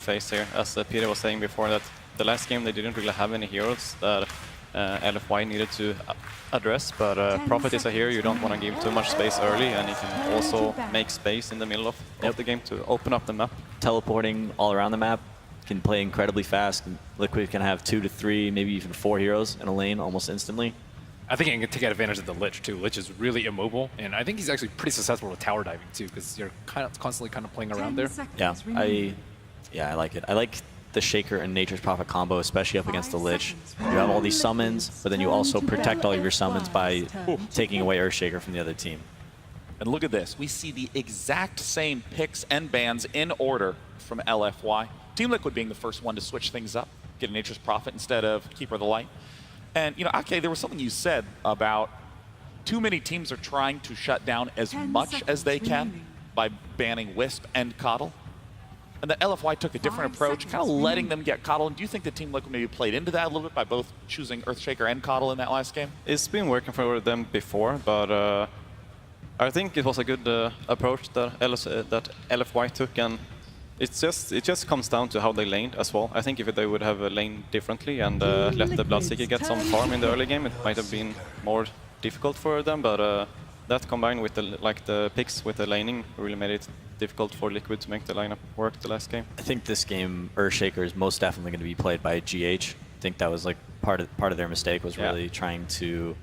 phase here. As Peter was saying before, that the last game they didn't really have any heroes that LFY needed to address, but Prophet is a hero you don't want to give too much space early, and he can also make space in the middle of the game to open up the map. Teleporting all around the map, can play incredibly fast. Liquid can have 2 to 3, maybe even 4 heroes in a lane almost instantly. I think he can take advantage of the Lich too. Lich is really immobile, and I think he's actually pretty successful with tower diving too, because you're constantly playing around there. Yeah, I like it. I like the Shaker and Nature's Prophet combo, especially up against the Lich. You have all these summons, but then you also protect all of your summons by taking away Earthshaker from the other team. And look at this. We see the exact same picks and bans in order from LFY. Team Liquid being the first one to switch things up, get a Nature's Prophet instead of Keeper of the Light. And, you know, Ake, there was something you said about too many teams are trying to shut down as much as they can by banning Wisp and Coddle. And the LFY took a different approach, kind of letting them get Coddle. And do you think the Team Liquid maybe played into that a little bit by both choosing Earthshaker and Coddle in that last game? It's been working for them before, but I think it was a good approach that LFY took, and it just comes down to how they laned as well. I think if they would have laned differently and let the Bloodseeker get some farm in the early game, it might have been more difficult for them, but that combined with the picks with the laning really made it difficult for Liquid to make the lineup work the last game. I think this game, Earthshaker is most definitely going to be played by GH. I think that was like part of their mistake, was really trying to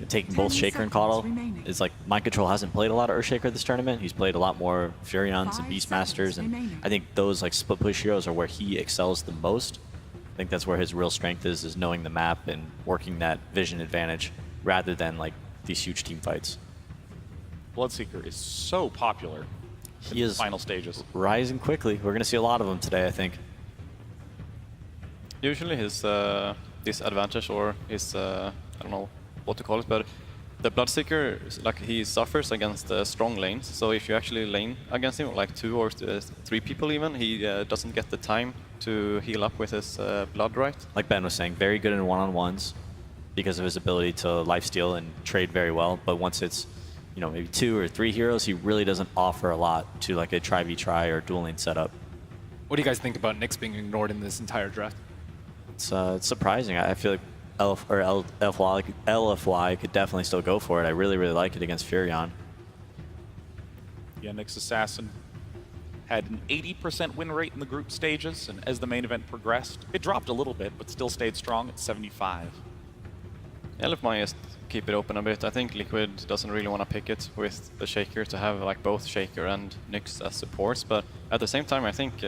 taking both Shaker and Coddle. It's like Mind Control hasn't played a lot of Earthshaker this tournament. He's played a lot more Furions and Beastmasters, and I think those like split push heroes are where he excels the most. I think that's where his real strength is knowing the map and working that vision advantage rather than like these huge team fights. Bloodseeker is so popular in the final stages. Rising quickly. We're going to see a lot of them today, I think. Usually his disadvantage, or his, I don't know what to call it, but the Bloodseeker, like, he suffers against strong lanes. So if you actually lane against him, like 2 or 3 people even, he doesn't get the time to heal up with his blood right. Like Ben was saying, very good in one-on-ones because of his ability to lifesteal and trade very well. But once it's, you know, maybe 2 or 3 heroes, he really doesn't offer a lot to like a try-v-try or dual lane setup. What do you guys think about Nyx being ignored in this entire draft? It's surprising. I feel like LFY could definitely still go for it. I really like it against Furion. Yeah, Nyx Assassin had an 80% win rate in the group stages, and as the main event progressed, it dropped a little bit, but still stayed strong at 75. LFY just keep it open a bit. I think Liquid doesn't really want to pick it with the Shaker to have like both Shaker and Nyx as supports, but at the same time I think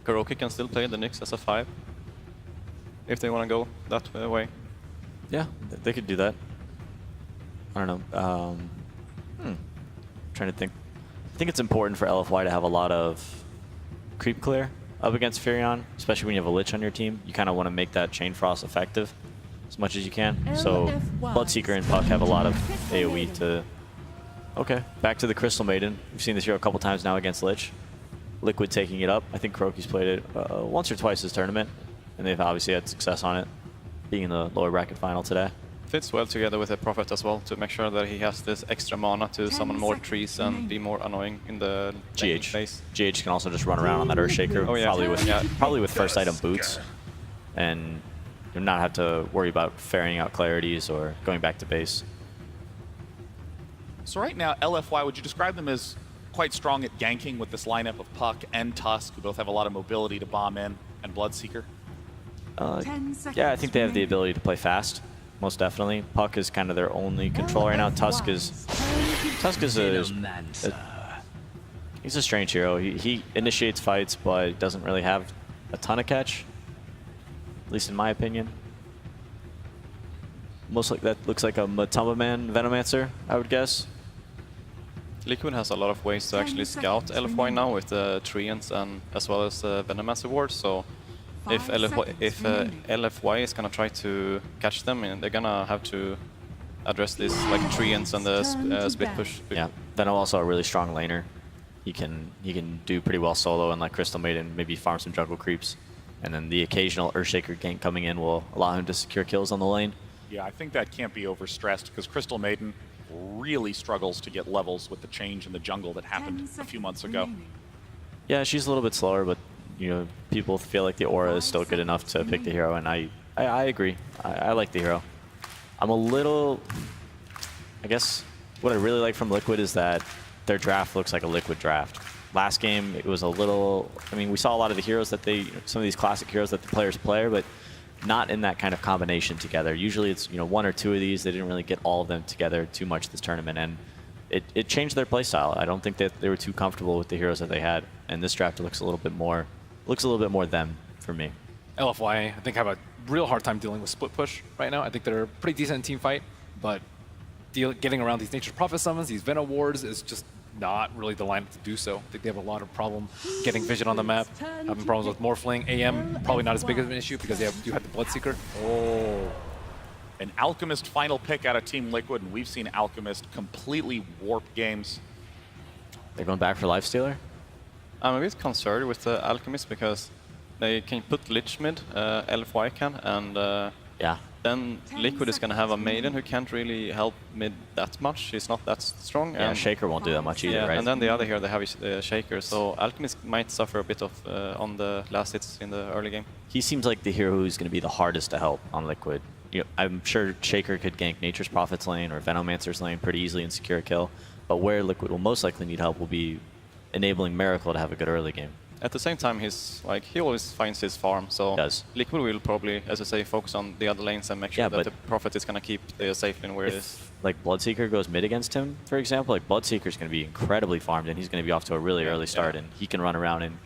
Kuroki can still play the Nyx as a 5 if they want to go that way. Yeah, they could do that. I don't know. Trying to think. I think it's important for LFY to have a lot of creep clear up against Furion, especially when you have a Lich on your team. You kind of want to make that Chain Frost effective as much as you can. So Bloodseeker and Puck have a lot of AoE to... Okay, back to the Crystal Maiden. We've seen this hero a couple times now against Lich. Liquid taking it up. I think Kuroki's played it once or twice this tournament, and they've obviously had success on it, being in the lower bracket final today. Fits well together with the Prophet as well, to make sure that he has this extra mana to summon more trees and be more annoying in the GH phase. GH can also just run around on that Earthshaker, probably with first item boots, and not have to worry about ferrying out clarities or going back to base. So right now, LFY, would you describe them as quite strong at ganking with this lineup of Puck and Tusk, who both have a lot of mobility to bomb in, and Bloodseeker? Yeah, I think they have the ability to play fast, most definitely. Puck is kind of their only control right now. Tusk is he's a strange hero. He initiates fights, but doesn't really have a ton of catch, at least in my opinion. Most like that looks like a Matumba Man Venomancer, I would guess. Liquid has a lot of ways to actually scout LFY now with the Treants and as well as Venomancer wards. So if LFY is gonna try to catch them, they're gonna have to address this like Treants and the split push. Yeah, Venom also a really strong laner. He can do pretty well solo, and like Crystal Maiden maybe farm some jungle creeps, and then the occasional Earthshaker gank coming in will allow him to secure kills on the lane. Yeah, I think that can't be overstressed, because Crystal Maiden really struggles to get levels with the change in the jungle that happened a few months ago. Yeah, she's a little bit slower, but you know, people feel like the aura is still good enough to pick the hero, and I agree. I like the hero. I'm a little, I guess, what I really like from Liquid is that their draft looks like a Liquid draft. Last game, it was a little, I mean, we saw a lot of the heroes that some of these classic heroes that the players play, but not in that kind of combination together. Usually it's, you know, 1 or 2 of these. They didn't really get all of them together too much this tournament, and it changed their playstyle. I don't think that they were too comfortable with the heroes that they had, and this draft looks a little bit more them for me. LFY, I think, have a real hard time dealing with split push right now. I think they're a pretty decent team fight, but getting around these Nature's Prophet summons, these Venom wards, is just not really the lineup to do so. I think they have a lot of problem getting vision on the map, having problems with Morphling. AM, probably not as big of an issue because they do have the Bloodseeker. Oh. An Alchemist final pick out of Team Liquid, and we've seen Alchemist completely warp games. They're going back for Lifestealer? I'm a bit concerned with the Alchemist because they can put Lich mid, LFY can, and Yeah. then Liquid is going to have a Maiden who can't really help mid that much. She's not that strong. Yeah, and Shaker won't do that much either, yeah, right? and then the other hero they have is Shaker, so Alchemist might suffer a bit of on the last hits in the early game. He seems like the hero who's going to be the hardest to help on Liquid. You know, I'm sure Shaker could gank Nature's Prophet's lane or Venomancer's lane pretty easily and secure a kill, but where Liquid will most likely need help will be enabling Miracle to have a good early game. At the same time, he always finds his farm, so Liquid will probably, as I say, focus on the other lanes and make sure that the Prophet is going to keep the safe lane where it is. Like Bloodseeker goes mid against him, for example, like Bloodseeker's going to be incredibly farmed, and he's going to be off to a really early start, and he can run around and,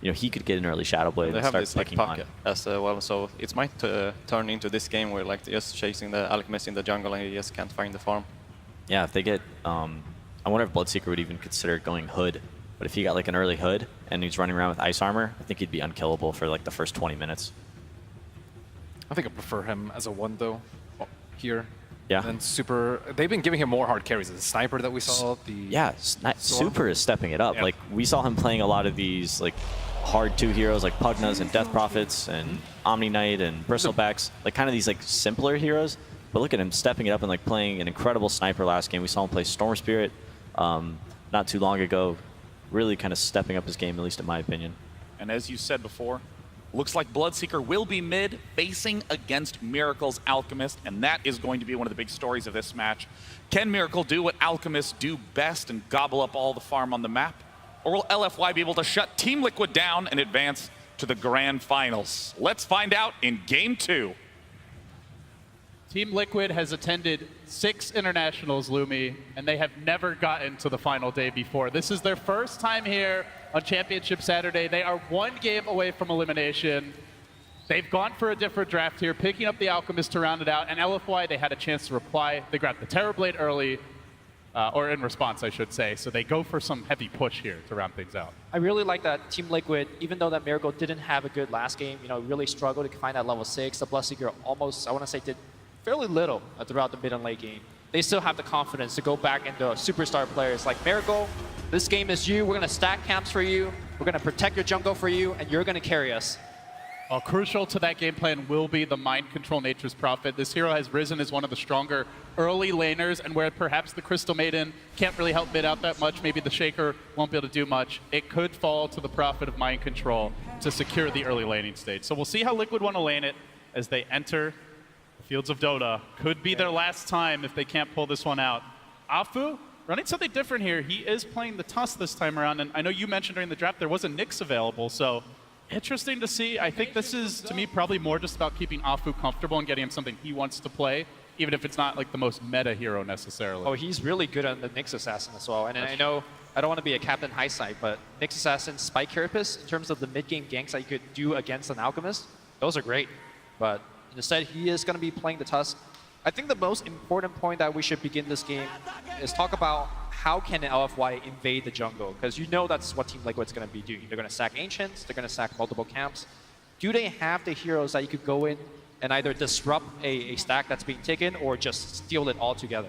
you know, he could get an early Shadow Blade They and have start this like picking puck on. as well, so it might turn into this game where like just chasing the Alchemist in the jungle and he just can't find the farm. Yeah, if they get, I wonder if Bloodseeker would even consider going Hood. But if he got like an early Hood and he's running around with ice armor, I think he'd be unkillable for like the first 20 minutes. I think I prefer him as a 1 though, here. Yeah. And Super, they've been giving him more hard carries. The Sniper that we saw, Super is stepping it up. Yeah. Like we saw him playing a lot of these like hard 2 heroes like Pugnas and Death Prophets and Omni Knight and Bristlebacks, like kind of these like simpler heroes. But look at him stepping it up and like playing an incredible Sniper last game. We saw him play Storm Spirit not too long ago. Really kind of stepping up his game, at least in my opinion. And as you said before, looks like Bloodseeker will be mid, facing against Miracle's Alchemist, and that is going to be one of the big stories of this match. Can Miracle do what Alchemists do best and gobble up all the farm on the map? Or will LFY be able to shut Team Liquid down and advance to the grand finals? Let's find out in Game 2. Team Liquid has attended 6 internationals, Lumi, and they have never gotten to the final day before. This is their first time here on Championship Saturday. They are 1 game away from elimination. They've gone for a different draft here, picking up the Alchemist to round it out, and LFY, they had a chance to reply. They grabbed the Terrorblade early, or in response, I should say, so they go for some heavy push here to round things out. I really like that Team Liquid, even though that Miracle didn't have a good last game, you know, really struggled to find that level 6. The Bloodseeker almost, I want to say, did fairly little throughout the mid and late game. They still have the confidence to go back into superstar players like Miracle. This game is you. We're going to stack camps for you. We're going to protect your jungle for you, and you're going to carry us. Crucial to that game plan will be the mind control Nature's Prophet. This hero has risen as one of the stronger early laners, and where perhaps the Crystal Maiden can't really help mid out that much, maybe the Shaker won't be able to do much, it could fall to the Prophet of mind control to secure the early laning stage. So we'll see how Liquid want to lane it as they enter Fields of Dota. Could be their last time if they can't pull this one out. Afu, running something different here. He is playing the Tusk this time around, and I know you mentioned during the draft there was a Nyx available, so interesting to see. I think this is, to me, probably more just about keeping Afu comfortable and getting him something he wants to play, even if it's not like the most meta hero necessarily. Oh, he's really good on the Nyx Assassin as well. And I know, I don't want to be a Captain High Side, but Nyx Assassin, Spike Carapace, in terms of the mid-game ganks that you could do against an Alchemist, those are great. But instead, he is going to be playing the Tusk. I think the most important point that we should begin this game is talk about how can LFY invade the jungle, because you know that's what Team Liquid's going to be doing. They're going to stack Ancients, they're going to stack multiple camps. Do they have the heroes that you could go in and either disrupt a stack that's being taken or just steal it altogether?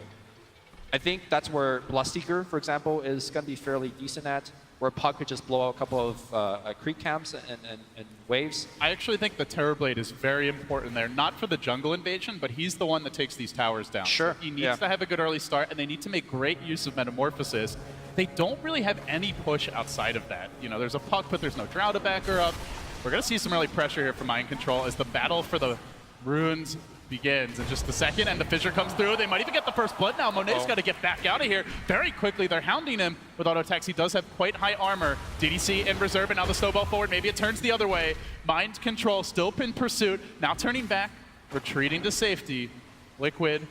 I think that's where Bloodseeker, for example, is going to be fairly decent at, where Pug could just blow out a couple of creep camps and waves. I actually think the Terrorblade is very important there, not for the jungle invasion, but he's the one that takes these towers down. Sure. So he needs to have a good early start, and they need to make great use of Metamorphosis. they don't really have any push outside of that. You know, there's a puck, but there's no Drow to back her up. We're going to see some early pressure here from Mind Control as the battle for the runes begins in just a second, and the Fissure comes through. They might even get the first blood now. Monet's got to get back out of here very quickly. They're hounding him with auto attacks. He does have quite high armor. DDC in reserve, and now the snowball forward. Maybe it turns the other way. Mind Control still in pursuit. Now turning back, retreating to safety. Liquid.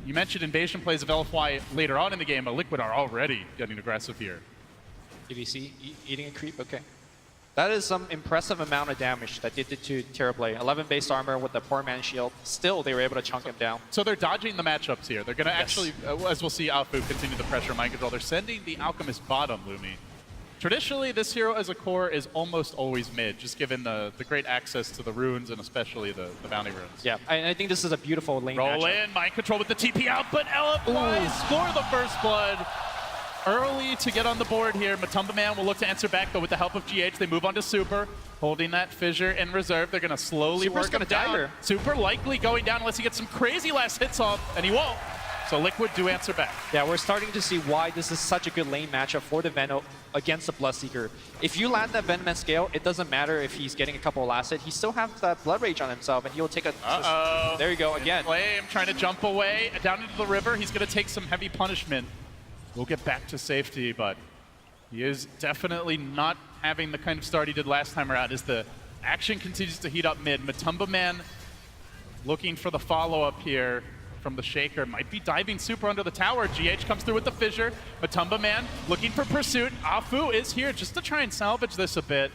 You mentioned invasion plays of LFY later on in the game, but Liquid are already getting aggressive here. DDC eating a creep, okay. That is some impressive amount of damage that they did to Terrorblade. 11 base armor with the poor man shield. Still, they were able to chunk him down. So they're dodging the matchups here. They're going to actually, as we'll see, Alfu continue the pressure Mind Control. They're sending the Alchemist bottom, Lumi. Traditionally, this hero as a core is almost always mid, just given the great access to the runes and especially the bounty runes. Yeah, I think this is a beautiful lane Roll matchup. in, Mind Control with the TP out, but LFY score the first blood. Early to get on the board here. Matumba Man will look to answer back, but with the help of GH, they move on to Super, holding that Fissure in reserve. They're going to slowly work him down. Super likely going down unless he gets some crazy last hits off, and he won't. So Liquid do answer back. Yeah, we're starting to see why this is such a good lane matchup for the Venom against the Bloodseeker. If you land that Venom at scale, it doesn't matter if he's getting a couple of last hits. He still has that Blood Rage on himself, and he'll take a... There you go, again. Flame trying to jump away down into the river. He's going to take some heavy punishment. We'll get back to safety, but he is definitely not having the kind of start he did last time around as the action continues to heat up mid. Matumba Man looking for the follow-up here from the Shaker. Might be diving Super under the tower. GH comes through with the Fissure. Matumba Man looking for pursuit. Afu is here just to try and salvage this a bit.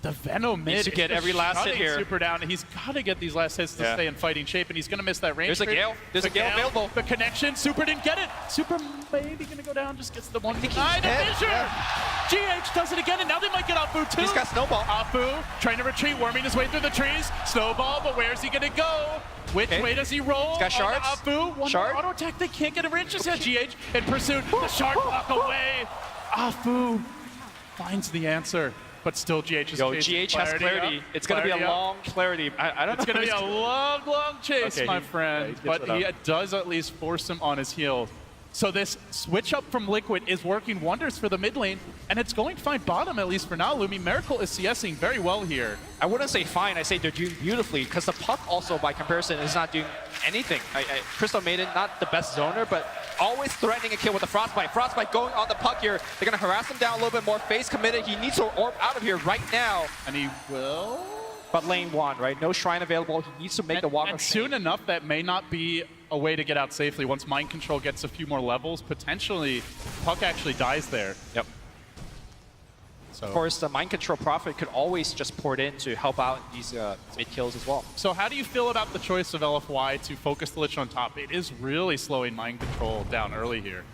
The Venom mid needs to get every last hit here. Super down, and he's got to get these last hits to stay in fighting shape, and he's going to miss that range. There's a Gale. There's a Gale available. The connection. Super didn't get it. Super maybe going to go down. Just gets the one. Fissure. GH does it again, and now they might get Afu too. He's got Snowball. Afu trying to retreat, worming his way through the trees. Snowball, but where's he going to go? Which way does he roll? He's got shards. Afu, one more auto attack. They can't get a range. Just GH in pursuit. The shard block away. Afu finds the answer. But still, GH is chasing. GH has clarity. It's going to be a long clarity. I don't know. It's going to be a long, long chase, my friend. Yeah, but he does at least force him on his heel. So this switch up from Liquid is working wonders for the mid lane, and it's going fine bottom, at least for now. Lumi Miracle is CSing very well here. I wouldn't say fine. I say they're doing beautifully, because the puck also, by comparison, is not doing anything. Crystal Maiden, not the best zoner, but always threatening a kill with the Frostbite. Frostbite going on the puck here. They're going to harass him down a little bit more. Face committed. He needs to orb out of here right now. And he will. But lane one, right? No Shrine available. He needs to make the walk. And soon enough, that may not be a way to get out safely. Once Mind Control gets a few more levels, potentially puck actually dies there. Yep. So. Of course, the Mind Control Prophet could always just pour it in to help out these mid kills as well. So how do you feel about the choice of LFY to focus the Lich on top? It is really slowing Mind Control down early here.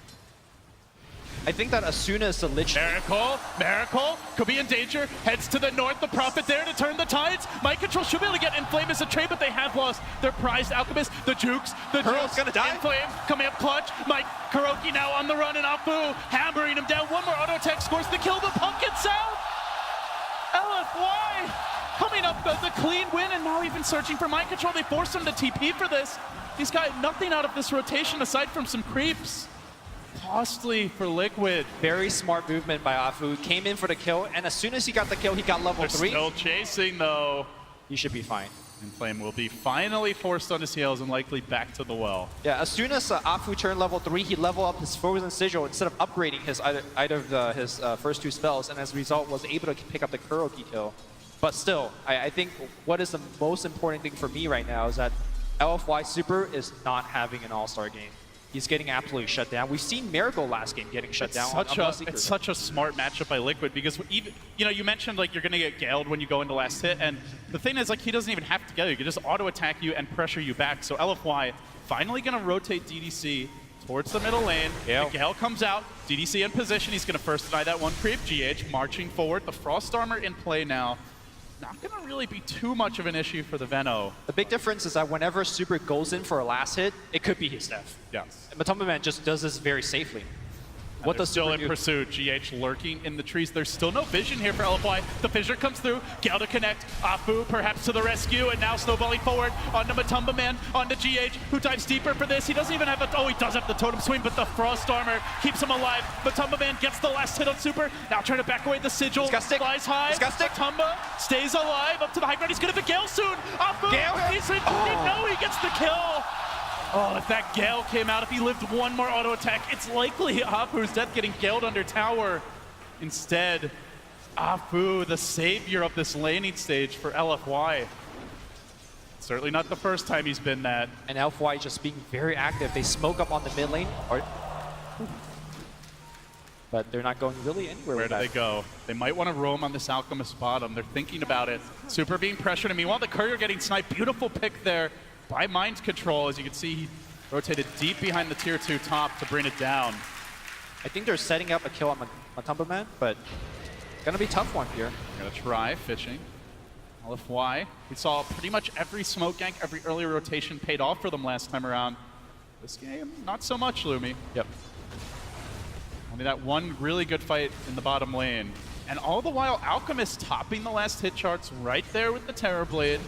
I think that as soon as the Lich... Miracle could be in danger. Heads to the north. The Prophet there to turn the tides. Mind Control should be able to get Inflame as a trade, but they have lost their prized Alchemist. The Jukes. Curl's gonna die. Inflame coming up clutch. Mike Kuroki now on the run, and Afu hammering him down. One more auto attack scores the kill. The puck gets out. LFY coming up with a clean win, and now even searching for Mind Control. They forced him to TP for this. He's got nothing out of this rotation aside from some creeps. Costly for Liquid. Very smart movement by Afu. Came in for the kill, and as soon as he got the kill, he got level 3. Still chasing, though. He should be fine. Inflame will be finally forced on his heels and likely back to the well. Yeah, as soon as Afu turned level 3, he leveled up his Frozen Sigil instead of upgrading his either of his first 2 spells, and as a result was able to pick up the Kuroki kill. But still, I think what is the most important thing for me right now is that LFY Super is not having an all-star game. He's getting absolutely shut down. We've seen Miracle last game getting shut down. It's such a smart matchup by Liquid because even, you mentioned like you're going to get galed when you go into last hit, and the thing is like he doesn't even have to get you. He can just auto attack you and pressure you back. So LFY finally going to rotate DDC towards the middle lane. The Gale comes out. DDC in position. He's going to first deny that one creep. GH marching forward. The Frost Armor in play now. Not going to really be too much of an issue for the Veno. The big difference is that whenever Super goes in for a last hit, it could be his death. Yes. Matumba Man just does this very safely. What They're does still Super in do? pursuit. GH lurking in the trees. There's still no vision here for LFY. The fissure comes through. Gale to connect. Afu perhaps to the rescue, and now snowballing forward onto Matumba Man, onto GH, who dives deeper for this. He doesn't even have a, oh, he does have the totem swing, but the Frost Armor keeps him alive. Matumba Man gets the last hit on Super. Now trying to back away the Sigil. He's got stick. Flies high. He's got stick. Matumba stays alive up to the high ground. He's gonna have a Gale soon. Afu, Gale? he's in, no, he gets the kill. Oh, if that Gale came out, if he lived one more auto attack, it's likely Afu's death getting Galed under tower. Instead, Afu, the savior of this laning stage for LFY. Certainly not the first time he's been that. And LFY just being very active. They smoke up on the mid lane, but they're not going really anywhere Where with do that. they go? They might want to roam on this Alchemist bottom. They're thinking about it. Super being pressured, and meanwhile the Courier getting sniped. Beautiful pick there by Mind Control. As you can see, he rotated deep behind the tier 2 top to bring it down. I think they're setting up a kill on Matumba Man, but gonna be a tough one here. Gonna try fishing. LFY, we saw pretty much every smoke gank, every early rotation paid off for them last time around. This game, not so much, Lumi. Yep. Only that one really good fight in the bottom lane. And all the while, Alchemist topping the last hit charts right there with the Terrorblade.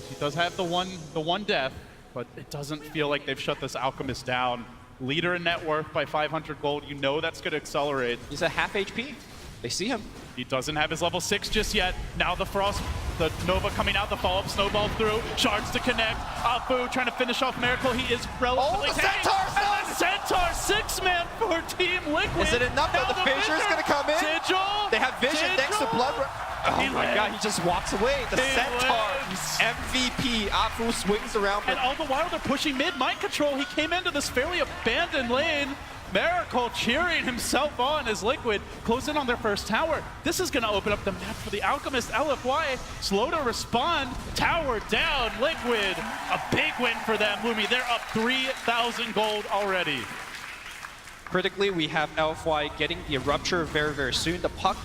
He does have the one death, but it doesn't feel like they've shut this Alchemist down. Leader in net worth by 500 gold. You know that's going to accelerate. He's at half HP. They see him. He doesn't have his level 6 just yet. Now the Frost, the Nova coming out, the follow-up snowball through. Shards to connect. Afu trying to finish off Miracle. He is relatively the Centaur! And the Centaur, 6-man for Team Liquid. Is it enough Now that the Fissure's gonna come in? Sigil! They have vision thanks to Blood. Oh my god, he just walks away. The He Centaur, lives. MVP. Afu swings around. And all the while they're pushing mid. Mind Control, he came into this fairly abandoned lane. Miracle cheering himself on as Liquid close in on their first tower. This is going to open up the map for the Alchemist. LFY slow to respond. Tower down. Liquid, a big win for them. Lumi, they're up 3,000 gold already. Critically, we have LFY getting the Rupture very, very soon. The Puck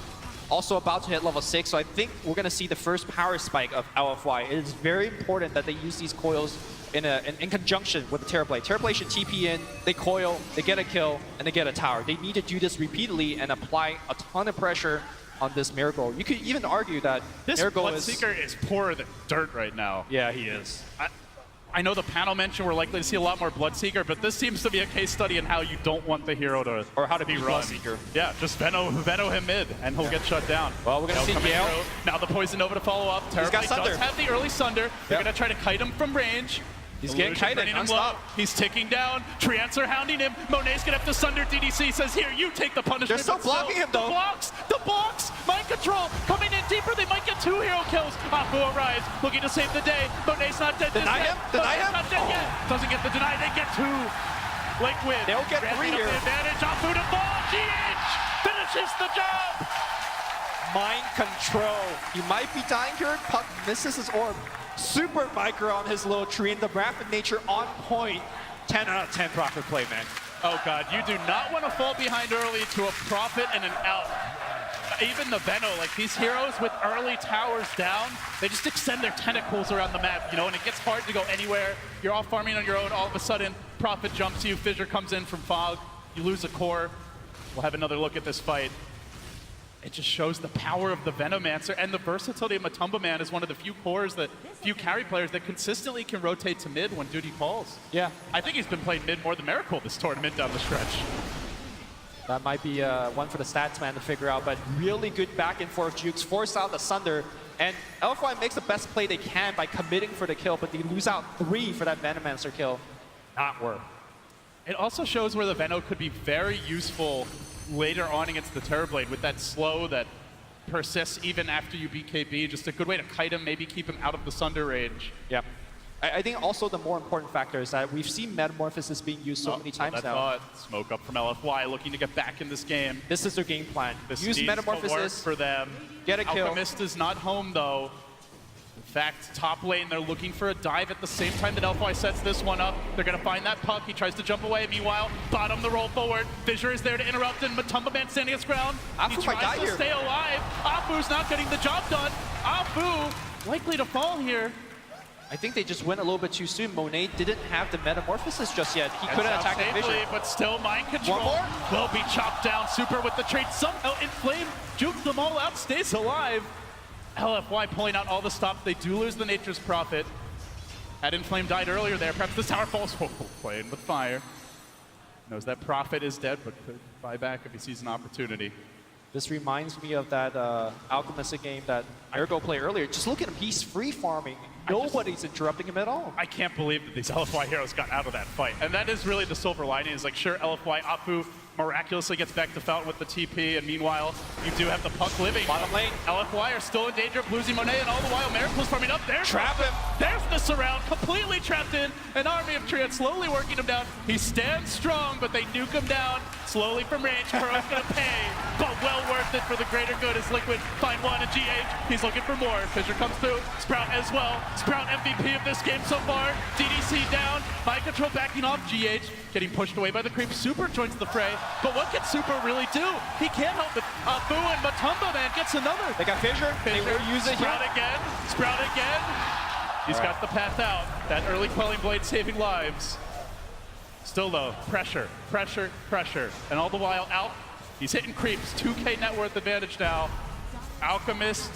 also about to hit level 6, so I think we're going to see the first power spike of LFY. It is very important that they use these coils in conjunction with the Terrorblade. Terrorblade should TP in, they coil, they get a kill, and they get a tower. They need to do this repeatedly and apply a ton of pressure on this Miracle. You could even argue that This Miracle Bloodseeker is poorer than dirt right now. Yeah, he is. I know the panel mentioned we're likely to see a lot more Bloodseeker, but this seems to be a case study in how you don't want the hero to Or how to be beat run. Bloodseeker. Yeah, just Veno him mid, and he'll get shut down. Well, we're gonna see coming Gale. through. Now the Poison Nova to follow up. He's got Terrorblade Sunder. does have the early Sunder. They're Yep. gonna try to kite him from range. He's getting Illusion kited bringing him nonstop. low. He's ticking down. Triancer hounding him. Monet's gonna have to Sunder. DDC says, here, you take the punishment. They're still but blocking him, though. The blocks! Mind Control coming in deeper. They might get 2 hero kills. Afu arrives, looking to save the day. Monet's not dead. Deny him? Deny him? Not dead yet. Doesn't get the deny. They get 2. Liquid. They'll get 3 ramping up here. the advantage. Afu to fall. GH finishes the job. Mind Control. He might be dying here. Puck misses his orb. Super micro on his little tree, and the rapid nature on point. 10 out of 10 profit play, man. Oh god, you do not want to fall behind early to a profit and an out. Even the Veno, like these heroes with early towers down, they just extend their tentacles around the map, you know, and it gets hard to go anywhere. You're all farming on your own, all of a sudden, Prophet jumps you, Fissure comes in from Fog, you lose a core. We'll have another look at this fight. It just shows the power of the Venomancer and the versatility of Matumba Man is one of the few carry players that consistently can rotate to mid when duty calls. Yeah. I think he's been playing mid more than Miracle this tournament down the stretch. That might be one for the stats man to figure out, but really good back and forth jukes, force out the Sunder, and LFY makes the best play they can by committing for the kill, but they lose out 3 for that Venomancer kill. Not worth. It also shows where the Veno could be very useful later on against the Terrorblade with that slow that persists even after you beat KB. Just a good way to kite him, maybe keep him out of the Sunder range. Yeah. I think also the more important factor is that we've seen Metamorphosis being used so many times now. Thought. Smoke up from LFY, looking to get back in this game. This is their game plan. This Use needs to work Metamorphosis. for them. Get a kill. Alchemist is not home though. In fact, top lane, they're looking for a dive at the same time that LFY sets this one up. They're going to find that puck. He tries to jump away. Meanwhile, bottom the roll forward. Fissure is there to interrupt, and Matumba Man standing his ground. Afu He might die tries to here. stay alive. Afu's not getting the job done. Afu likely to fall here. I think they just went a little bit too soon. Monet didn't have the Metamorphosis just yet. He couldn't Gets out attack the safely, vision. but still mind control. One more? Will be chopped down. Super with the trade. Somehow Inflame jukes them all out, stays alive. LFY pulling out all the stops. They do lose the Nature's Prophet. Had Inflame died earlier there. Perhaps this tower falls. Oh, playing with fire. Knows that Prophet is dead, but could buy back if he sees an opportunity. This reminds me of that Alchemistic game that Ergo played earlier. Just look at him. He's free farming. Nobody's interrupting him at all. I can't believe that these LFY heroes got out of that fight. And that is really the silver lining, is like, sure, LFY, Apu miraculously gets back to Fountain with the TP, and meanwhile, you do have the puck living. Bottom lane. LFY are still in danger of losing Monet, and all the while, Miracle's farming up. There's Trap him. There's the surround, completely trapped in. An army of Treants slowly working him down. He stands strong, but they nuke him down. Slowly from range, Kuro's gonna pay, but well worth it for the greater good as Liquid find one and GH. He's looking for more. Fissure comes through, Sprout as well. Sprout MVP of this game so far. DDC down, Mind Control backing off. GH getting pushed away by the creep. Super joins the fray, but what can Super really do? He can't help it. Boo and Matumba, man, gets another. They got Fissure. They will use it Sprout here. again, Sprout again. He's got the path out. That early Quelling Blade saving lives. Still though, pressure, pressure, pressure. And all the while, out, he's hitting creeps. 2K net worth advantage now. Alchemist,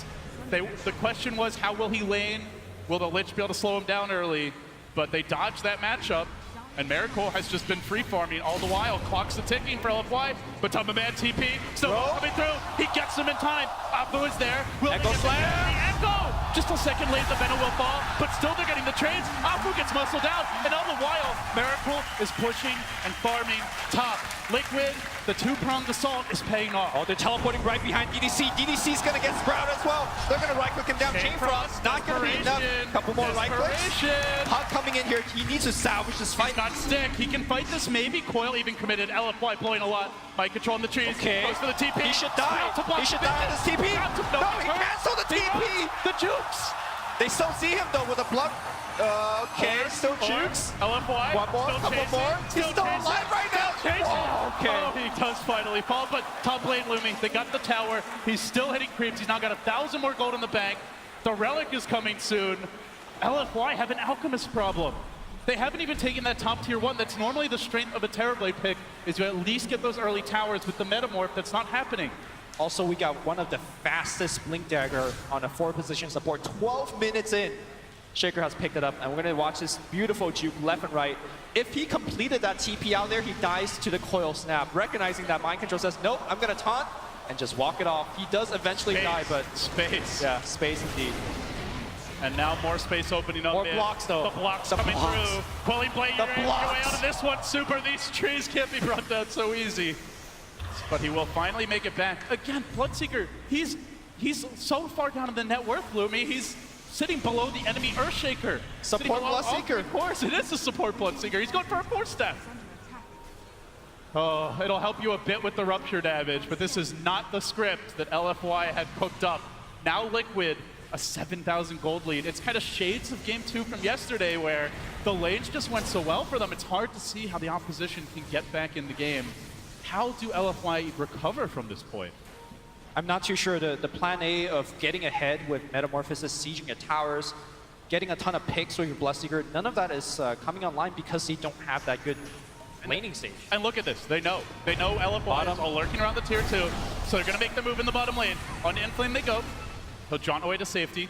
the question was, how will he lane? Will the Lich be able to slow him down early? But they dodged that matchup. And Miracle has just been free farming all the while. Clock's the ticking for LFY, but Tumba Man TP still coming through. He gets him in time. Apu is there. Will Echo Slayer. Echo! Just a second late, the Venom will fall, but still they're getting the trades. Apu gets muscled down, and all the while, Miracle is pushing and farming top. Liquid, the two-pronged assault is paying off. Oh, they're teleporting right behind DDC. DDC's gonna get Sprout as well. They're gonna right-click him down. Chain Frost, not gonna be enough. Couple more right-clicks. Puck coming in here. He needs to salvage this fight. Not stick. He can fight this maybe. Coil even committed. LFY blowing a lot. Mind control on the trees. Okay. Goes for the TP. He should die. He should die on this TP. No, he canceled the TP. The jukes. They still see him though with a blood. Okay, still jukes. LFY. One more, still couple chasing, more. He's still chasing, alive right now. still chasing. Oh, okay. Oh, he does finally fall, but top lane looming. They got the tower. He's still hitting creeps. He's now got 1,000 more gold in the bank. The relic is coming soon. LFY have an alchemist problem. They haven't even taken that top tier one. That's normally the strength of a Terrorblade pick, is to at least get those early towers with the Metamorph. That's not happening. Also, we got one of the fastest Blink Dagger on a 4-position support. 12 minutes in, Shaker has picked it up, and we're going to watch this beautiful juke left and right. If he completed that TP out there, he dies to the coil snap, recognizing that Mind Control says, nope, I'm going to taunt, and just walk it off. He does eventually die, but Space. yeah, space indeed. And now more space opening up. More mid. blocks, though. The blocks The coming blocks. through. Quelling Blade, The you're your way blocks. out of this one. Super, these trees can't be brought down so easy. But he will finally make it back. Again, Bloodseeker, he's so far down in the net worth, Lumi. He's sitting below the enemy Earthshaker. Support Sitting below Bloodseeker. Of course, it is a support Bloodseeker. He's going for a 4-step. Oh, it'll help you a bit with the rupture damage, but this is not the script that LFY had cooked up. Now Liquid, a 7,000 gold lead. It's kind of shades of game 2 from yesterday where the lanes just went so well for them. It's hard to see how the opposition can get back in the game. How do LFY recover from this point? I'm not too sure. The plan A of getting ahead with Metamorphosis, sieging at towers, getting a ton of picks with your Bloodseeker, none of that is coming online because they don't have that good laning stage. And look at this. They know. They know LFY is all lurking around the tier 2, so they're going to make the move in the bottom lane. On Inflame they go. He'll jaunt away to safety,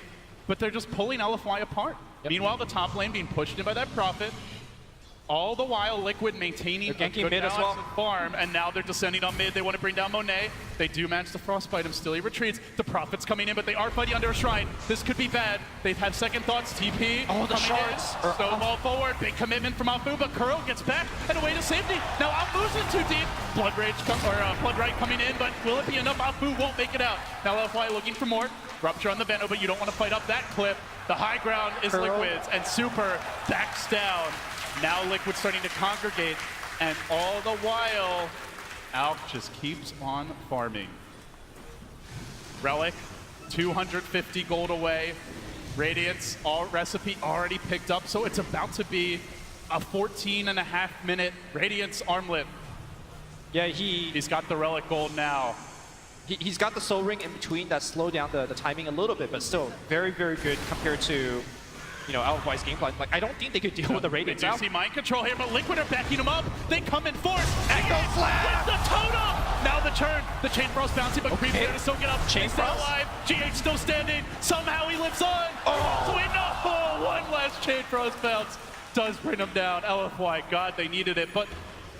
but they're just pulling LFY apart. Yep. Meanwhile, the top lane being pushed in by that Prophet. All the while, Liquid maintaining a ganking good mid as balance well. of farm, and now they're descending on mid. They want to bring down Monet. They do manage to frostbite him. Still, he retreats. The Prophet's coming in, but they are fighting under a shrine. This could be bad. They've had second thoughts. TP Oh, the coming shards. in. Snowball forward. Big commitment from Afu, but Kuro gets back and away to safety. Now Afu's in too deep. Blood Right coming in, but will it be enough? Afu won't make it out. Now LFY looking for more. Rupture on the Veno, but you don't want to fight up that cliff. The high ground is Kuro. Liquid's, and Super backs down. Now Liquid starting to congregate, and all the while, Alk just keeps on farming. Relic, 250 gold away. Radiance, recipe already picked up, so it's about to be a 14.5-minute Radiance armlet. Yeah, He's got the Relic gold now. he's got the Soul Ring in between that slowed down the timing a little bit, but still very, very good compared to LFY's game plan. Like, I don't think they could deal with the They Radiance do out. see mind control here, but Liquid are backing him up. They come in force. Echo With Flash! the totem! Now the turn. The Chain Frost bouncing, but Creep Okay. there to soak it up. Chain He's still Frost? alive. GH still standing. Somehow he lives on. Oh, wait, no! Oh, one last Chain Frost bounce does bring him down. LFY, God, they needed it. But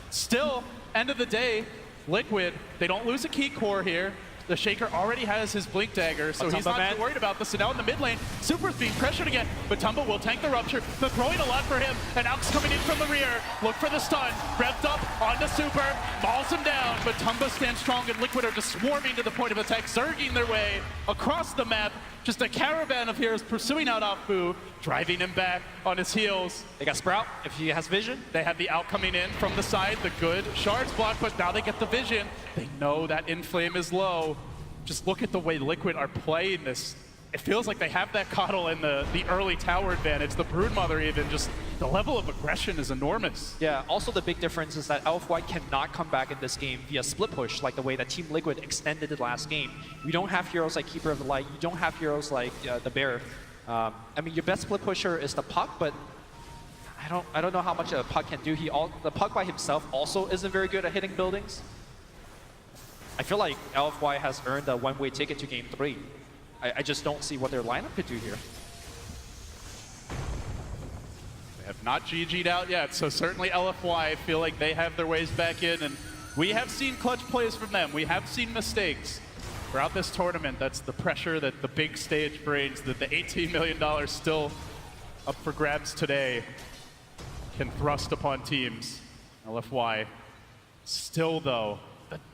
still, end of the day, Liquid, they don't lose a key core here. The Shaker already has his Blink Dagger, so he's Matumba not man. too worried about this. So now in the mid lane, Super's being pressured again, but Matumba will tank the Rupture. They're throwing a lot for him, and Alk's coming in from the rear. Look for the stun. Revved up onto Super, mauls him down, but Matumba stands strong, and Liquid are just swarming to the point of attack, zerging their way across the map. Just a caravan of heroes pursuing out Afu, driving him back on his heels. They got Sprout if he has vision. They have the out coming in from the side, the good shards block, but now they get the vision. They know that Inflame is low. Just look at the way Liquid are playing this. It feels like they have that Coddle and the early tower advantage, the Broodmother even, just the level of aggression is enormous. Yeah, also the big difference is that LFY cannot come back in this game via split push like the way that Team Liquid extended it last game. You don't have heroes like Keeper of the Light, you don't have heroes like the Bear. I mean, your best split pusher is the Puck, but I don't know how much a Puck can do. The Puck by himself also isn't very good at hitting buildings. I feel like LFY has earned a one-way ticket to Game 3. I just don't see what their lineup could do here. They have not GG'd out yet, so certainly LFY feel like they have their ways back in, and we have seen clutch plays from them. We have seen mistakes throughout this tournament. That's the pressure that the big stage brings, that the $18 million still up for grabs today can thrust upon teams. LFY still, though,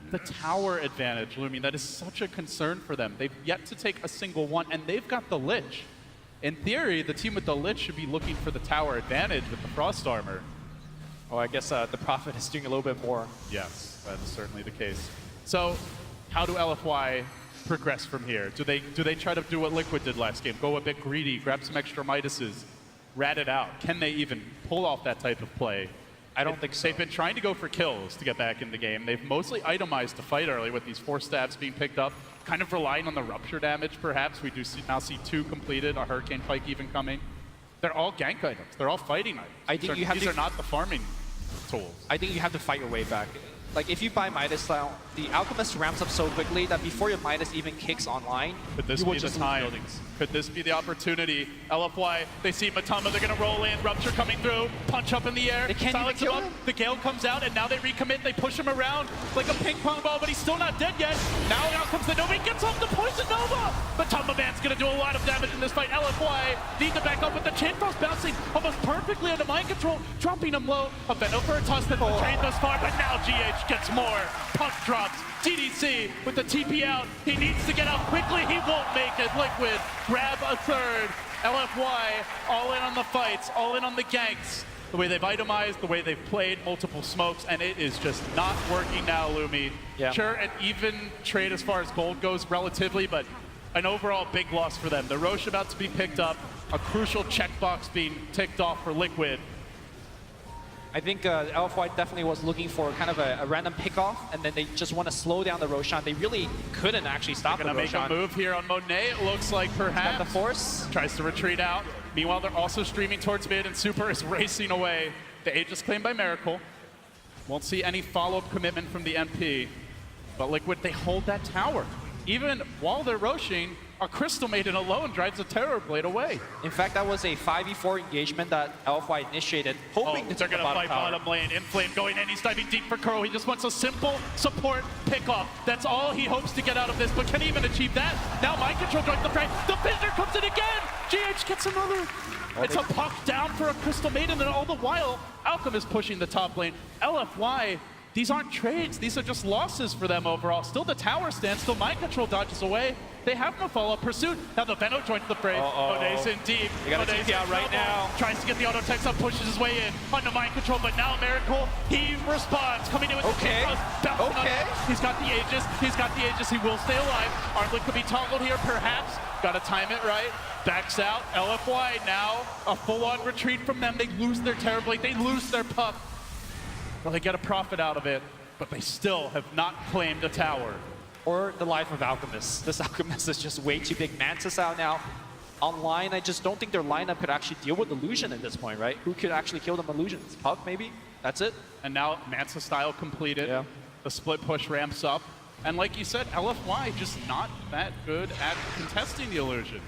the tower advantage, Lumi, that is such a concern for them. They've yet to take a single one, and they've got the Lich. In theory, the team with the Lich should be looking for the tower advantage with the Frost Armor. Oh, I guess the Prophet is doing a little bit more. Yes, that is certainly the case. So, how do LFY progress from here? Do they try to do what Liquid did last game? Go a bit greedy, grab some extra Midases, rat it out? Can they even pull off that type of play? I don't think so. They've been trying to go for kills to get back in the game. They've mostly itemized to fight early with these 4 stabs being picked up, kind of relying on the Rupture damage, perhaps. We do now see 2 completed, a Hurricane Pike even coming. They're all gank items. They're all fighting items. I think These are not the farming tools. I think you have to fight your way back. Like, if you buy Midas now, the Alchemist ramps up so quickly that before your Midas even kicks online, Could this you will be the just lose time? buildings. Could this be the opportunity? LFY, they see Matumba, they're going to roll in, Rupture coming through, punch up in the air, They can't silence even him kill up. him. The Gale comes out, and now they recommit, they push him around like a ping pong ball, but he's still not dead yet. Now out comes the Nova, he gets off the Poison Nova! Matumba Man's going to do a lot of damage in this fight. LFY need to back up with the Chain Frost bouncing almost perfectly under mind control, dropping him low. A Venom for a toss that's betrayed thus far, but now GH gets more. Puck drops. TDC with the TP out. He needs to get out quickly. He won't make it. Liquid grab a third. LFY all in on the fights, all in on the ganks. The way they've itemized, the way they've played, multiple smokes, and it is just not working now, Lumi. Yeah. Sure, an even trade as far as gold goes relatively, but an overall big loss for them. The Roche about to be picked up, a crucial checkbox being ticked off for Liquid. I think LFY definitely was looking for kind of a random pickoff, and then they just want to slow down the Roshan. They really couldn't actually stop the Gonna make Roshan. a move here on Monet. It looks like perhaps. Got the force. Tries to retreat out. Meanwhile, they're also streaming towards mid, and Super is racing away. The Aegis claimed by Miracle. Won't see any follow-up commitment from the MP. But Liquid, they hold that tower. Even while they're roshing, a Crystal Maiden alone drives a Terror Blade away. In fact, that was a 5v4 engagement that LFY initiated, hoping to they're take the gonna fight tower. bottom lane. Inflame going in, he's diving deep for Kuro. He just wants a simple support pickoff. That's all he hopes to get out of this, but can he even achieve that? Now Mind Control joins the fray. The Fissure comes in again! GH gets another. It's a puck down for a Crystal Maiden, and all the while, Alchemist pushing the top lane. LFY, these aren't trades. These are just losses for them overall. Still the tower stands, still Mind Control dodges away. They have no follow-up pursuit. Now the Venom joins the fray. Monet's in deep. They got a Monet's TP out in right trouble. now. Tries to get the auto text up, pushes his way in. Under Mind Control, but now Miracle, he responds. Coming in with Okay. the Okay. He's got the Aegis. He's got the Aegis. He will stay alive. Armlet could be toggled here, perhaps. Got to time it right. Backs out. LFY now a full-on retreat from them. They lose their Terror Blade. They lose their pup. Well, they get a profit out of it, but they still have not claimed a tower. Or the life of Alchemist. This Alchemist is just way too big. Mantis out now. online, I just don't think their lineup could actually deal with Illusion at this point, right? Who could actually kill them Illusions? Puck, maybe? That's it? And now Mansa style completed. Yeah. The split push ramps up. And like you said, LFY just not that good at contesting the illusions.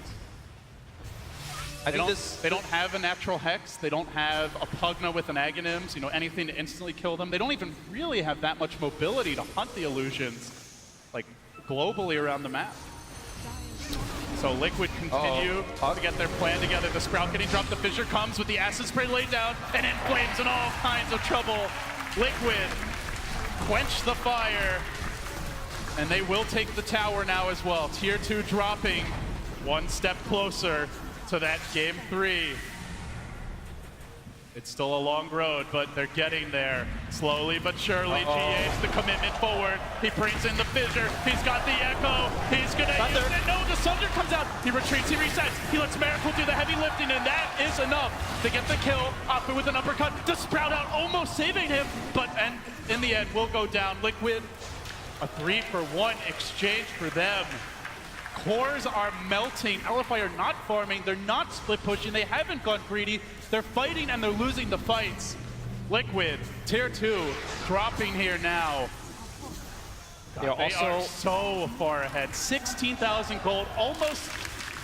I think this... They don't have a natural hex. They don't have a Pugna with an Aghanims, you know, anything to instantly kill them. They don't even really have that much mobility to hunt the illusions, like, globally around the map. So Liquid continue to get their plan together. The Sprout getting dropped. The Fissure comes with the Acid Spray laid down, and in flames in all kinds of trouble. Liquid quench the fire, and they will take the tower now as well. Tier 2 dropping one step closer to that game 3. It's still a long road, but they're getting there. Slowly but surely, GH, the commitment forward. He brings in the Fissure. He's got the Echo. He's gonna use it. No, the Sunder comes out. He retreats, he resets. He lets Miracle do the heavy lifting, and that is enough to get the kill. Oppa with an uppercut to Sprout out, almost saving him, but and in the end will go down. Liquid, a 3-for-1 exchange for them. Cores are melting. LFI are not farming. They're not split pushing. They haven't gone greedy. They're fighting and they're losing the fights. Liquid, tier 2, dropping here now. God, they are so far ahead. 16,000 gold, almost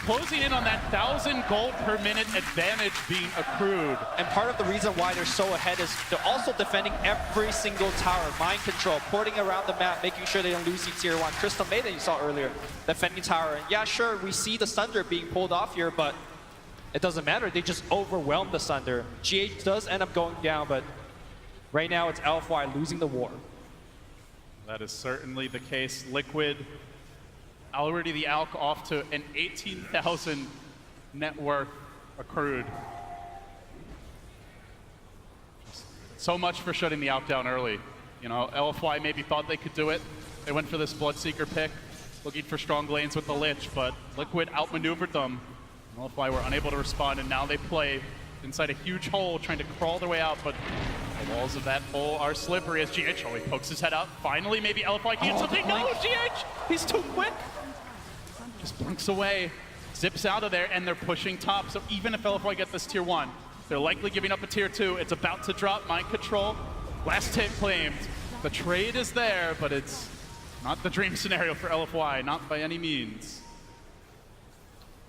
closing in on that 1,000 gold per minute advantage being accrued. And part of the reason why they're so ahead is they're also defending every single tower. Mind control, porting around the map, making sure they don't lose the tier 1. Crystal Maiden you saw earlier, defending tower. And yeah, sure, we see the Sunder being pulled off here, but it doesn't matter. They just overwhelm the Sunder. GH does end up going down, but right now it's LFY losing the war. That is certainly the case. Liquid, already the Alk off to an 18,000 net worth accrued. So much for shutting the Alk down early. You know, LFY maybe thought they could do it. They went for this Bloodseeker pick, looking for strong lanes with the Lich, but Liquid outmaneuvered them. LFY were unable to respond, and now they play inside a huge hole, trying to crawl their way out, but the walls of that hole are slippery as GH always pokes his head out. Finally, maybe LFY can get something. No, GH! He's too quick! Just blinks away, zips out of there, and they're pushing top. So even if LFY get this tier 1, they're likely giving up a tier 2. It's about to drop. Mind control. Last hit claimed. The trade is there, but it's not the dream scenario for LFY, not by any means.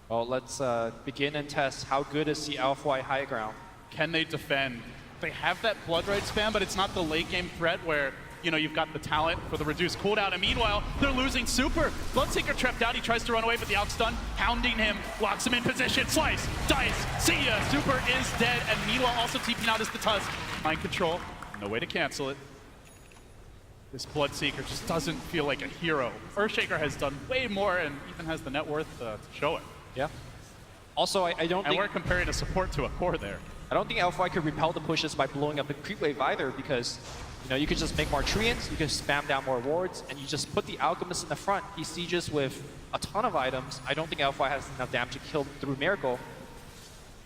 Well, let's begin and test how good is the LFY high ground. Can they defend? They have that Blood Rite spam, but it's not the late game threat where, you know, you've got the talent for the reduced cooldown, and meanwhile, they're losing Super. Bloodseeker trapped out, he tries to run away, but the Alk's done, pounding him, locks him in position, slice, dice, see ya, Super is dead, and meanwhile also TPing out is the Tusk. Mind control, no way to cancel it. This Bloodseeker just doesn't feel like a hero. Earthshaker has done way more and even has the net worth to show it. Yeah. Also, I don't think... And we're comparing a support to a core there. I don't think LFY could repel the pushes by blowing up the creep wave either, because you know, you could just make more treants, you can spam down more wards, and you just put the Alchemist in the front. He sieges with a ton of items. I don't think LFY has enough damage to kill through Miracle.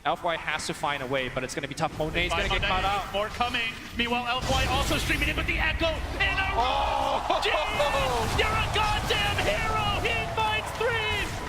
LFY has to find a way, but it's going to be tough. Monet's going to get caught out. More coming. Meanwhile, LFY also streaming in, but the Echo in a row! James, you're a goddamn hero! He finds 3,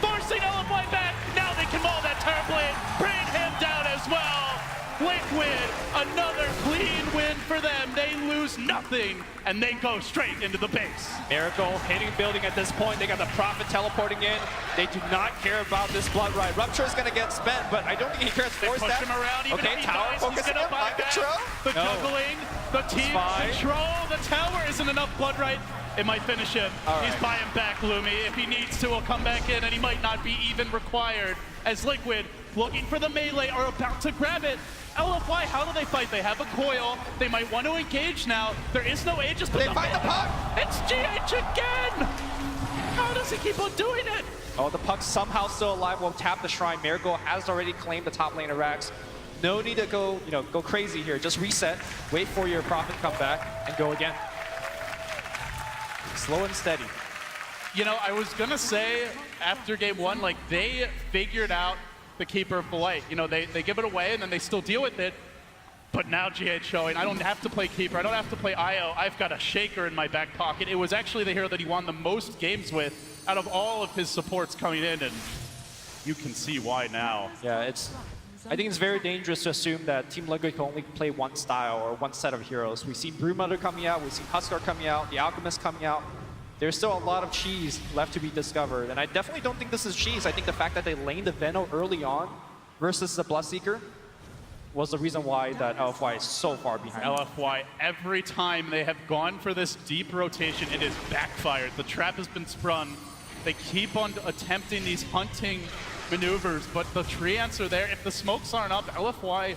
forcing LFY back. Now they can maul that Terrorblade, bring him down as well. Liquid, another clean win for them. They lose nothing, and they go straight into the base. Miracle hitting building at this point. They got the Prophet teleporting in. They do not care about this Blood Rite. Rupture is going to get spent, but I don't think he cares for that. Push him around, even okay, if he tower dies, focusing on mind control. The juggling, the team fine. control. The tower isn't enough Blood Rite. It might finish him. He's buying back Lumi. If he needs to, he'll come back in, and he might not be even required. As Liquid, looking for the melee, are about to grab it. LFY, how do they fight? They have a coil. They might want to engage now. There is no Aegis, but they find the puck. It's GH again. How does he keep on doing it? Oh, the puck's somehow still alive. We'll tap the Shrine. Miracle has already claimed the top lane of Rax. No need to go, go crazy here. Just reset, wait for your Prophet come back, and go again. Slow and steady. You know, I was gonna say after game 1, like they figured out the Keeper of the Light. You know, they give it away and then they still deal with it. But now GH showing, I don't have to play Keeper, I don't have to play IO, I've got a Shaker in my back pocket. It was actually the hero that he won the most games with out of all of his supports coming in, and you can see why now. Yeah, I think it's very dangerous to assume that Team Liquid can only play one style or one set of heroes. We've seen Broodmother coming out, we've seen Huskar coming out, the Alchemist coming out. There's still a lot of cheese left to be discovered, and I definitely don't think this is cheese. I think the fact that they laned the Veno early on versus the Bloodseeker was the reason why that LFY is so far behind. LFY, every time they have gone for this deep rotation, it has backfired. The trap has been sprung. They keep on attempting these hunting maneuvers, but the tree ants are there. If the smokes aren't up, LFY,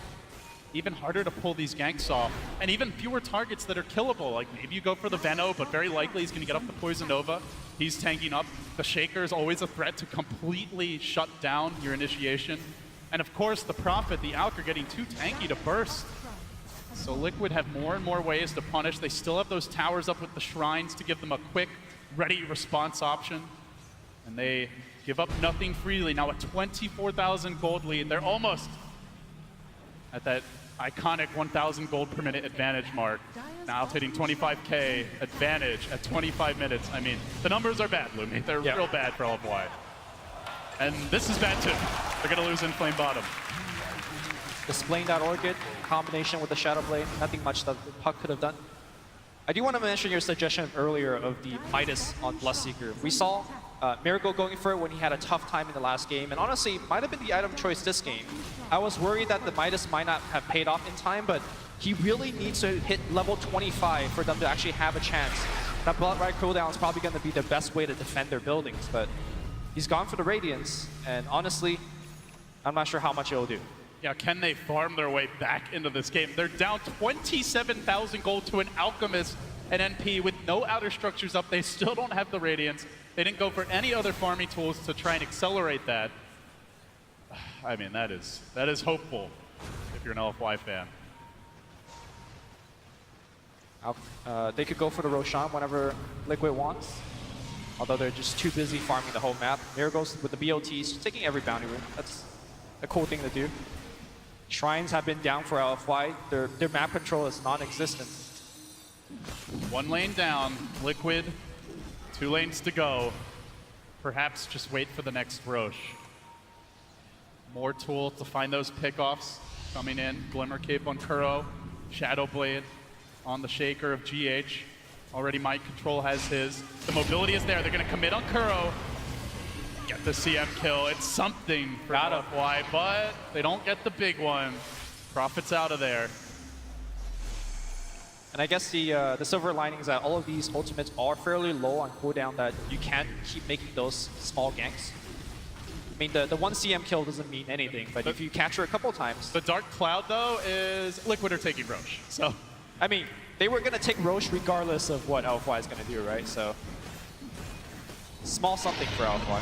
even harder to pull these ganks off. And even fewer targets that are killable. Like maybe you go for the Veno, but very likely he's gonna get off the Poison Nova. He's tanking up. The Shaker is always a threat to completely shut down your initiation. And of course, the Prophet, the Alk are getting too tanky to burst. So Liquid have more and more ways to punish. They still have those towers up with the shrines to give them a quick, ready response option. And they give up nothing freely. Now a 24,000 gold lead. They're almost at that iconic 1,000 gold per minute advantage mark. Now hitting 25K advantage at 25 minutes. I mean, the numbers are bad, Lumi. They're real bad for LFY. And this is bad too. They're gonna lose in Flame Bottom. Displaying that Orchid in combination with the Shadow Blade, nothing much that Puck could have done. I do want to mention your suggestion earlier of the Midas on Bloodseeker. We saw Miracle going for it when he had a tough time in the last game, and honestly, might have been the item choice this game. I was worried that the Midas might not have paid off in time, but he really needs to hit level 25 for them to actually have a chance. That Blood Ride cooldown is probably going to be the best way to defend their buildings, but he's gone for the Radiance, and honestly, I'm not sure how much it'll do. Yeah, can they farm their way back into this game? They're down 27,000 gold to an Alchemist and NP with no outer structures up. They still don't have the Radiance. They didn't go for any other farming tools to try and accelerate that. I mean, that is hopeful if you're an LFY fan. They could go for the Roshan whenever Liquid wants, although they're just too busy farming the whole map. Miracles with the BOTs, taking every bounty room. That's a cool thing to do. Shrines have been down for LFY. Their map control is non-existent. One lane down, Liquid, 2 lanes to go. Perhaps just wait for the next Roche. More tools to find those pickoffs coming in. Glimmer Cape on Kuro, Shadow Blade on the Shaker of GH. Already Mind Control has his. The mobility is there. They're going to commit on Kuro. Get the CM kill. It's something for LFY, but they don't get the big one. Prophet's out of there. And I guess the silver lining is that all of these ultimates are fairly low on cooldown, that you can keep making those small ganks. I mean, the one CM kill doesn't mean anything, but if you catch her a couple times... The Dark Cloud, though, is Liquid are taking Roche, so... I mean, they were going to take Roche regardless of what LFY is going to do, right? So, small something for LFY.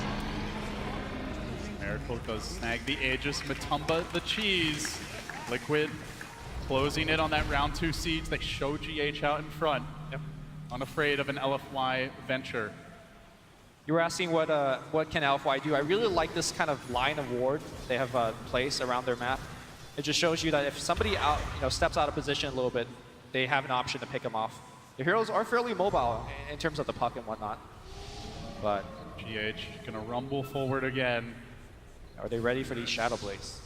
Miracle goes snag the Aegis, Matumba the cheese. Liquid closing it on that round 2 siege. They show GH out in front. Yep. Unafraid of an LFY venture. You were asking what can LFY do. I really like this kind of line of ward they have placed around their map. It just shows you that if somebody steps out of position a little bit, they have an option to pick them off. The heroes are fairly mobile in terms of the puck and whatnot. But GH gonna rumble forward again. Are they ready for these Shadow Blades?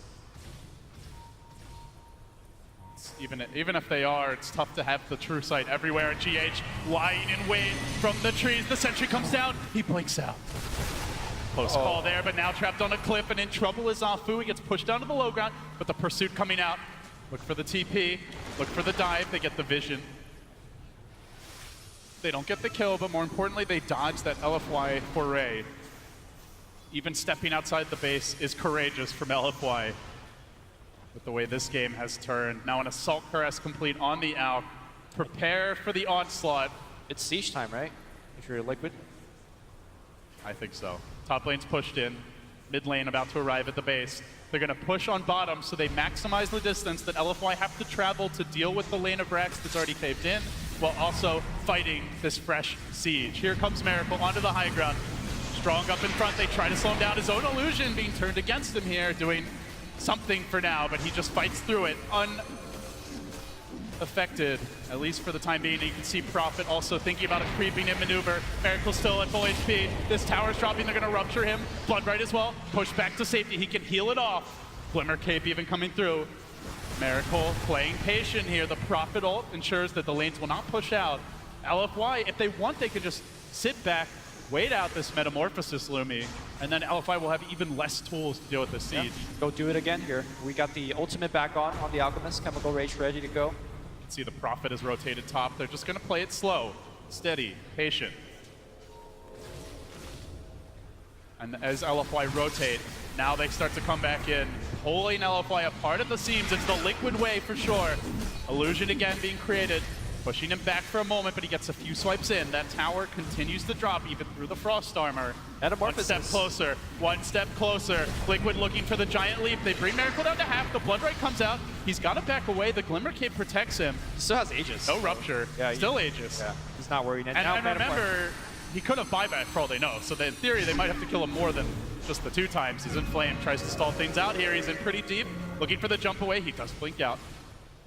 Even if they are, it's tough to have the true sight everywhere. GH lying in wait from the trees. The sentry comes down. He blinks out. Close call there, but now trapped on a cliff, and in trouble is Afu. He gets pushed down to the low ground, but the pursuit coming out. Look for the TP. Look for the dive. They get the vision. They don't get the kill, but more importantly, they dodge that LFY foray. Even stepping outside the base is courageous from LFY. With the way this game has turned. Now an Assault Caress complete on the Alk. Prepare for the onslaught. It's siege time, right? If you're Liquid. I think so. Top lane's pushed in. Mid lane about to arrive at the base. They're going to push on bottom, so they maximize the distance that LFY have to travel to deal with the lane of Rax that's already paved in, while also fighting this fresh siege. Here comes Miracle onto the high ground. Strong up in front. They try to slow him down. His own illusion being turned against him here, doing something for now, but he just fights through it. affected, at least for the time being. You can see Prophet also thinking about a creeping in maneuver. Miracle still at full HP. This tower's dropping, they're gonna rupture him. Bloodbright as well, push back to safety. He can heal it off. Glimmer Cape even coming through. Miracle playing patient here. The Prophet ult ensures that the lanes will not push out. LFY, if they want, they could just sit back, wait out this Metamorphosis Lumi, and then LFY will have even less tools to deal with the siege. Yeah. Go do it again here. We got the ultimate back on the Alchemist. Chemical Rage ready to go. You can see the Prophet is rotated top. They're just going to play it slow, steady, patient. And as LFY rotate, now they start to come back in, pulling LFY apart at the seams. It's the Liquid way for sure. Illusion again being created. Pushing him back for a moment, but he gets a few swipes in. That tower continues to drop even through the Frost Armor. One step closer, one step closer. Liquid looking for the giant leap. They bring Miracle down to half. The Bloodbright comes out. He's got to back away. The Glimmer Cape protects him. He still has Aegis. No rupture. Yeah, still Aegis. Yeah, he's not worried. And remember, he could have buyback for all they know. So in theory, they might have to kill him more than just the 2 times. He's in flame, tries to stall things out here. He's in pretty deep. Looking for the jump away. He does blink out.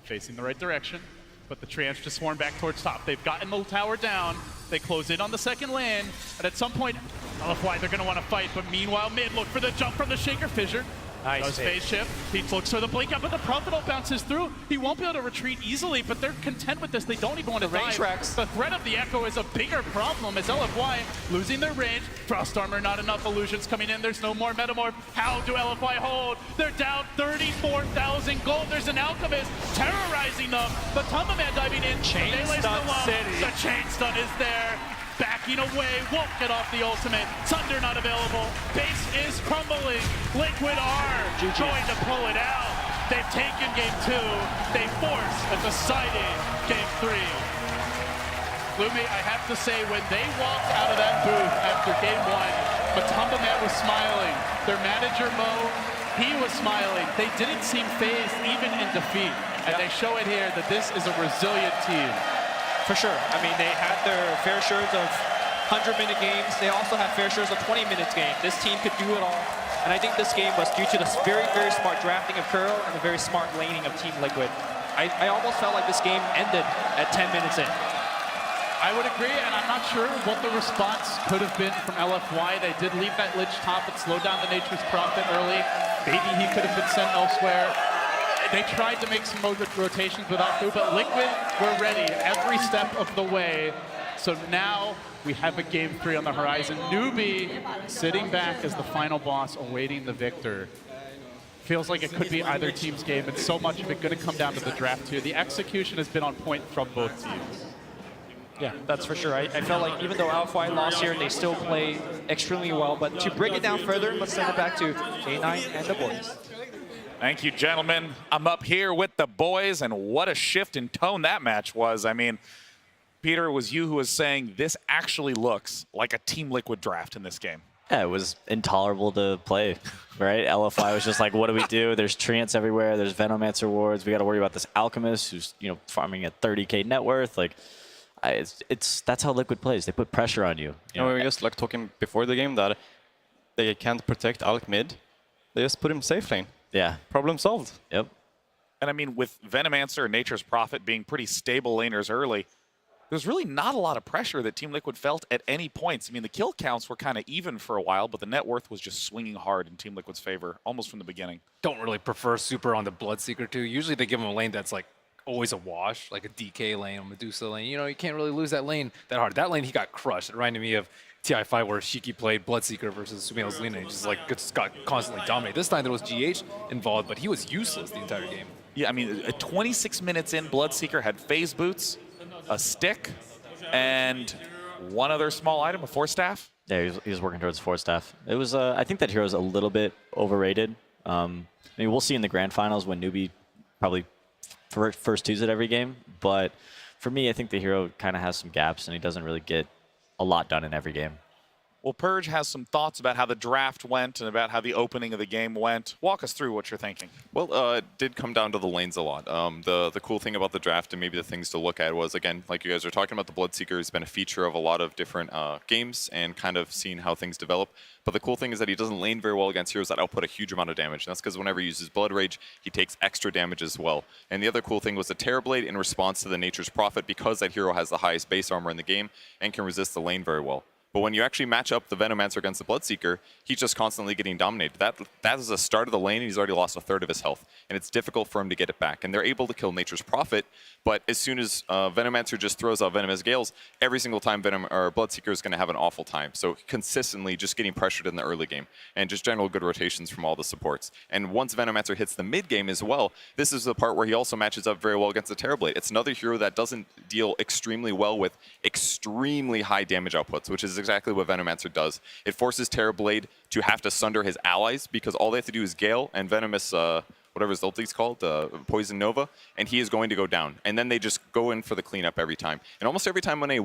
Facing the right direction. But the Treants just swarm back towards top. They've gotten the tower down. They close in on the second lane. And at some point, LFY, they're going to want to fight. But meanwhile, mid, look for the jump from the Shaker Fissure. Nice Does phase shift. He looks for the blink up, but the Prophet ult bounces through. He won't be able to retreat easily, but they're content with this. They don't even want to dive. The threat of the Echo is a bigger problem as LFY losing their range. Frost Armor, not enough illusions coming in. There's no more Metamorph. How do LFY hold? They're down 34,000 gold. There's an Alchemist terrorizing them. But Tumbaman diving in. Chain stun city. The chain stun is there. Backing away, won't get off the ultimate. Thunder not available. Base is crumbling. Liquid are going to pull it out. They've taken game 2. They force a deciding game 3. Lumi, I have to say, when they walked out of that booth after game 1, Matumbaman was smiling. Their manager, Mo, he was smiling. They didn't seem phased even in defeat. And they show it here that this is a resilient team. For sure. I mean, they had their fair shares of 100-minute games. They also had fair shares of 20-minute games. This team could do it all. And I think this game was due to the very, very smart drafting of Curl and the very smart laning of Team Liquid. I almost felt like this game ended at 10 minutes in. I would agree, and I'm not sure what the response could have been from LFY. They did leave that Lich top. It slowed down the Nature's Prophet early. Maybe he could have been sent elsewhere. They tried to make some rotations without food, but Liquid were ready every step of the way. So now we have a game 3 on the horizon. Newbie sitting back as the final boss, awaiting the victor. Feels like it could be either team's game, and so much of it going to come down to the draft here. The execution has been on point from both teams. Yeah, that's for sure. I felt like even though LFY lost here, they still played extremely well. But to break it down further, let's send it back to J9 and the boys. Thank you, gentlemen. I'm up here with the boys, and what a shift in tone that match was. I mean, Peter, it was you who was saying this actually looks like a Team Liquid draft in this game. Yeah, it was intolerable to play, right? LFI was just like, what do we do? There's Treants everywhere. There's Venomancer wards. We got to worry about this Alchemist who's, farming at 30K net worth. Like, that's how Liquid plays. They put pressure on you. We were just like talking before the game that they can't protect Alc mid. They just put him safe lane. Yeah. Problem solved. Yep. And I mean, with Venomancer and Nature's Prophet being pretty stable laners early, there's really not a lot of pressure that Team Liquid felt at any points. I mean, the kill counts were kind of even for a while, but the net worth was just swinging hard in Team Liquid's favor almost from the beginning. Don't really prefer Super on the Bloodseeker too. Usually they give him a lane that's like always a wash, like a DK lane, a Medusa lane. You can't really lose that lane that hard. That lane, he got crushed. It reminded me of TI7 where Shiki played Bloodseeker versus Sumeo's lane, and just like got constantly dominated. This time there was GH involved, but he was useless the entire game. Yeah, I mean, 26 minutes in, Bloodseeker had phase boots, a stick, and one other small item, a force staff. Yeah, he was working towards force staff. It was, I think that hero's a little bit overrated. I mean, we'll see in the grand finals when Newbie probably first twos it every game. But for me, I think the hero kind of has some gaps, and he doesn't really get a lot done in every game. Well, Purge has some thoughts about how the draft went and about how the opening of the game went. Walk us through what you're thinking. Well, it did come down to the lanes a lot. The cool thing about the draft and maybe the things to look at was, again, like you guys are talking about, the Bloodseeker has been a feature of a lot of different games and kind of seeing how things develop. But the cool thing is that he doesn't lane very well against heroes that output a huge amount of damage. And that's because whenever he uses Blood Rage, he takes extra damage as well. And the other cool thing was the Terrorblade in response to the Nature's Prophet, because that hero has the highest base armor in the game and can resist the lane very well. But when you actually match up the Venomancer against the Bloodseeker, he's just constantly getting dominated. That is the start of the lane, and he's already lost a third of his health. And it's difficult for him to get it back. And they're able to kill Nature's Prophet, but as soon as Venomancer just throws out Venomous Gales, every single time Bloodseeker is going to have an awful time. So consistently just getting pressured in the early game, and just general good rotations from all the supports. And once Venomancer hits the mid game as well, this is the part where he also matches up very well against the Terrorblade. It's another hero that doesn't deal extremely well with extremely high damage outputs, which is exactly what Venomancer does. It forces Terrorblade to have to sunder his allies, because all they have to do is Gale and Venomous, whatever his ulti's called, Poison Nova, and he is going to go down. And then they just go in for the cleanup every time. And almost every time when a